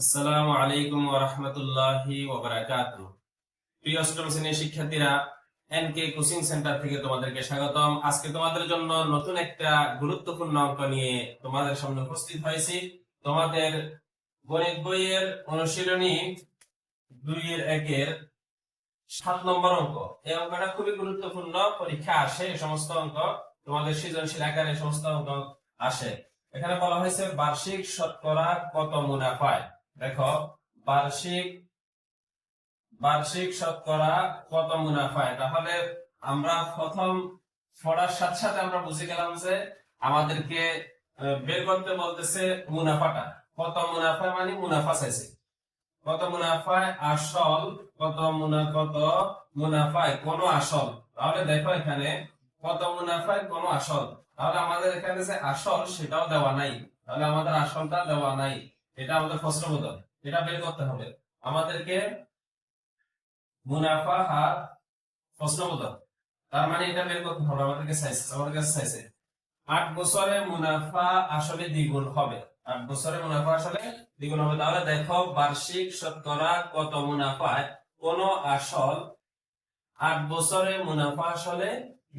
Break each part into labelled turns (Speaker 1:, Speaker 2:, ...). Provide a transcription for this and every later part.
Speaker 1: আসসালামু আলাইকুম ওয়া রাহমাতুল্লাহি ওয়া বারাকাতুহু। প্রিয় অষ্টম শ্রেণীর শিক্ষার্থীরা, এনকে কোচিং সেন্টার থেকে তোমাদেরকে স্বাগতম। আজকে তোমাদের জন্য নতুন একটা গুরুত্বপূর্ণ অঙ্ক নিয়ে তোমাদের সামনে উপস্থিত হয়েছি। তোমাদের গণিত বইয়ের অনুশীলনী 2-1 7 নম্বর অঙ্ক। এই অঙ্কটা খুবই গুরুত্বপূর্ণ, পরীক্ষা আসে এই সমস্ত অঙ্ক, তোমাদের সৃজনশীল আকারে সমস্ত অঙ্ক আসে। এখানে বলা হয়েছে বার্ষিক শতকরা কত মুনাফায়। দেখো, বার্ষিক শতকরা কত মুনাফায়। তাহলে আমরা প্রথম পড়ার সাথে সাথে আমরা বুঝে গেলাম যে আমাদেরকে বের করতে বলতেছে মুনাফাটা কত। মুনাফায় মানে মুনাফা চাইছে কত মুনাফায় আসল, কত মুনাফায় কোন আসল। তাহলে দেখো এখানে কত মুনাফায় কোন আসল, তাহলে আমাদের এখানে যে আসল সেটাও দেওয়া নাই, তাহলে আমাদের আসলটা দেওয়া নাই, এটা আমাদের প্রশ্নবোধক, এটা বের করতে হবে আমাদেরকে। মুনাফা হার প্রশ্নবোধক, তার মানে এটা বের করতে হবে আমাদের কাছে চাইছে 8 বছরে মুনাফা আসলে দ্বিগুণ হবে। 8 বছরে মুনাফা আসলে দ্বিগুণ হবে। তাহলে দেখো বার্ষিক শতকরা কত মুনাফায় কোন আসল 8 বছরে মুনাফা আসলে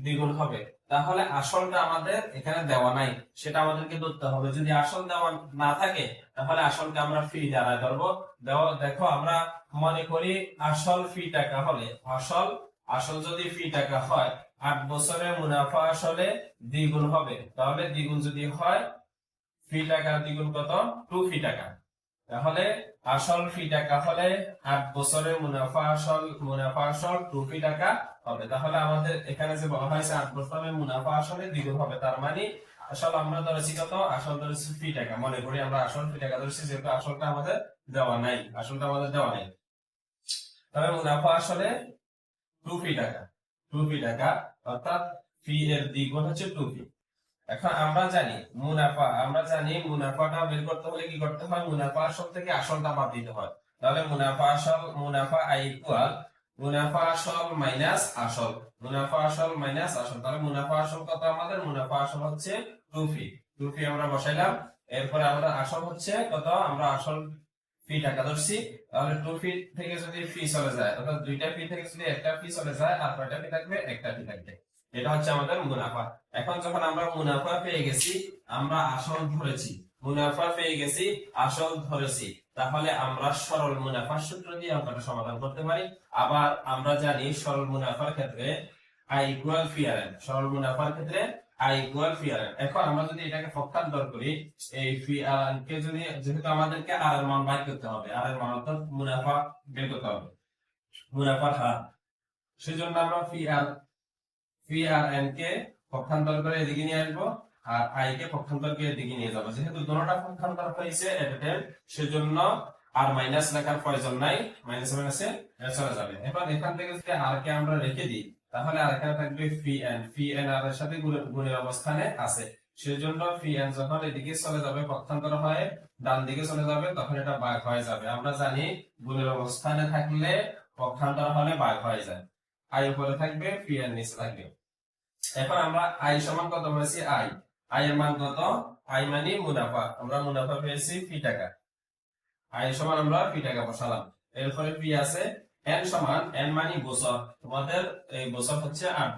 Speaker 1: দ্বিগুণ হবে। তাহলে আসলটা আমাদের এখানে দেওয়া নাই, সেটা আমাদেরকে ধরতে হবে। যদি আসল দেওয়া না থাকে তাহলে আসলকে আমরা ফি দ্বারা ধরবো। দেখো আমরা মনে করি আসল ফি টাকা হলে, আসল যদি ফি টাকা হয়, 8 বছরে মুনাফা আসলে দ্বিগুণ হবে। তাহলে দ্বিগুণ যদি হয়, ফি টাকা দ্বিগুণ কত? 2 ফি টাকা। তাহলে আসল ফি টাকা হলে 8 বছরের মুনাফা আসল 2 ফি টাকা হবে। তাহলে আমাদের এখানে যে বলা হয়েছে 8 বছরের মুনাফা আসলে দ্বিগুণ হবে, তার মানে আসল আমরা ধরেছি কত? আসল ধরেছি ফি টাকা। মনে করি আমরা আসল ফি টাকা ধরেছি, যেহেতু আসলটা আমাদের দেওয়া নাই, তবে মুনাফা আসলে 2 ফি টাকা, অর্থাৎ ফি এর দ্বিগুণ হচ্ছে 2 ফি। এখন আমরা জানি মুনাফাটা বের করতে হলে কি করতে হয়? মুনাফা আসল থেকে আসলটা বাদ দিতে হয়। তাহলে মুনাফা আই ইকুয়াল মুনাফা আসল মাইনাস আসল, তাহলে মুনাফা আসল কত? আমাদের মুনাফা আসল হচ্ছে 2 ফি। 2 ফি আমরা বসাইলাম। এরপরে আমাদের আসল হচ্ছে কত? আমরা আসল ফি টাকা ধরছি। তাহলে 2 ফি থেকে যদি ফি চলে যায়, অর্থাৎ দুইটা ফি থেকে যদি একটা ফি চলে যায়, আর কয়টা ফি থাকবে? একটা ফি থাকবে। এটা হচ্ছে আমাদের মুনাফা। এখন যখন আমরা মুনাফা পেয়ে গেছি, আমরা আসল ধরেছি, তাহলে আমরা সরল মুনাফার সূত্র দিয়ে অঙ্কটা সমাধান করতে পারি। আবার আমরা জানি সরল মুনাফার ক্ষেত্রে I equal P R N, এখন আমরা যদি এটাকে পক্ষান্তর করি, এই ফি আর এন কে যদি, যেহেতু আমাদেরকে আর এর মান বের করতে হবে, আর এর মান অর্থাৎ মুনাফা বের করতে হবে, মুনাফার হার, সেজন্য আমরা ফি আর এন কে পক্ষান্তর করে এদিকে নিয়ে আসবো, আর আই কে পক্ষান্তর করে এদিকে নিয়ে যাবো। যেহেতু দুটোটা পক্ষান্তর হয়েছে সেজন্য আর মাইনাস লেখার প্রয়োজন নাই, মাইনাসে চলে যাবে। এবার এখান থেকে যদি আর কে আমরা রেখে দিই, তাহলে আর এখানে থাকবে ফি এন আর এর সাথে গুণের অবস্থানে আছে, সেজন্য ফি এন যখন এদিকে চলে যাবে, পক্ষান্তর হয়ে ডান দিকে চলে যাবে, তখন এটা ভাগ হয়ে যাবে। আমরা জানি গুণের অবস্থানে থাকলে পক্ষান্তর হলে ভাগ হয়ে যায়। আই উপরে থাকবে, ফি এর নিচে থাকবে। এখন আমরা আই সমান কত পেয়েছি? আই এর মান কত? আই মানে মুনাফা, আমরা মুনাফা পেয়েছি ফি টাকা। আই সমান আমরা ফি টাকা বসালাম। এরপরে পি আছে, এন সমান, এন মানে বছর, তোমাদের এই বছর হচ্ছে 8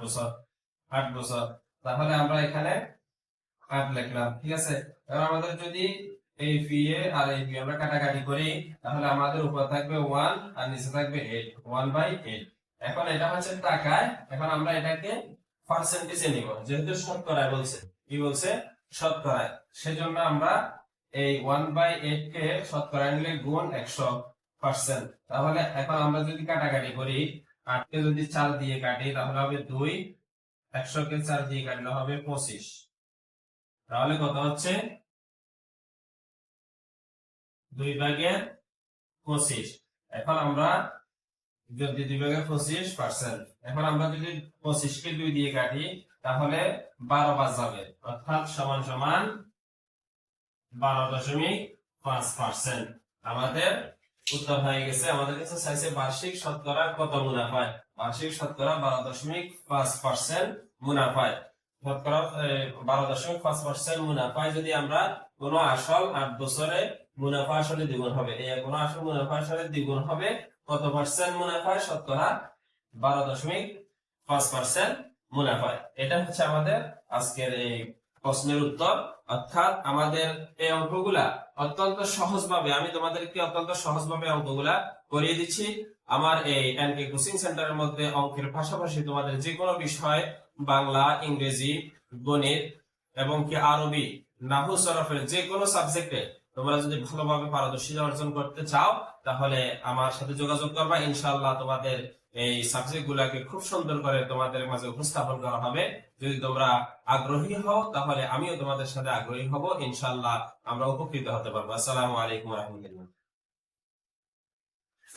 Speaker 1: বছর। তাহলে আমরা এখানে 8 লিখলাম, ঠিক আছে। এবার আমাদের যদি এই ফি এ আর এই ফি আমরা কাটাকাটি করি, তাহলে আমাদের উপর থাকবে 1 আর নিচে থাকবে 8, 1/8। এখন এটা হচ্ছে টাকায়, এখন আমরা এটাকে পার্সেন্টেজে নিব, যেহেতু শতকরায় বলছে। কি বলছে? শতকরায়। সেজন্য আমরা এই 1/8 কে শতকরায় নিলে গুণ 100%। তাহলে এখন আমরা যদি কাটাকাটি করি, 8 কে যদি 4 দিয়ে কাটি তাহলে হবে 2, 100 কে 4 দিয়ে কাটলে হবে 25। তাহলে কত হচ্ছে? 2/25। এখন আমরা যদি 2/25%, এখন আমরা যদি 25 কে 2 দিয়ে কাটি তাহলে 12 বাদ যাবে, অর্থাৎ সমান সমান 12.5%। আমাদের উত্তর হয়ে গেছে। আমাদের কাছে চাইছে বার্ষিক শতকরা কত মুনাফায়। বার্ষিক শতকরা 12.5% মুনাফায়, শতকরা 12.5% মুনাফায় যদি আমরা কোনো আসল 8 বছরে মুনাফা আসলে দ্বিগুণ হবে। এই কোনো আসলে মুনাফা আসলে দ্বিগুণ হবে কত পার্সেন্ট মুনাফায়? শতকরা 12.5% মুনাফায়। এটা হচ্ছে আমাদের আজকের এই প্রশ্নের উত্তর। অর্থাৎ আমাদের এই অঙ্কগুলা অত্যন্ত সহজভাবে আমি তোমাদেরকে অত্যন্ত সহজভাবে অঙ্কগুলা করিয়ে দিচ্ছি। আমার এই এনকে কোচিং সেন্টারের মধ্যে অঙ্কের পাশাপাশি তোমাদের যে কোনো বিষয়, বাংলা, ইংরেজি, গণিত এবং কি আরবি, নাহু, সরফের যে কোনো সাবজেক্টে তোমরা যদি ভালোভাবে পারদর্শিতা অর্জন করতে চাও তাহলে আমার সাথে যোগাযোগ করবা। ইনশাআল্লাহ তোমাদের এই সাবজেক্ট গুলাকে খুব সুন্দর করে তোমাদের মাঝে উপস্থাপন করা হবে। যদি তোমরা আগ্রহী হও তাহলে আমিও তোমাদের সাথে আগ্রহী হব। ইনশাআল্লাহ আমরা উপকৃত হতে পারবো। আসসালামু আলাইকুম ওয়া রাহমাতুল্লাহ।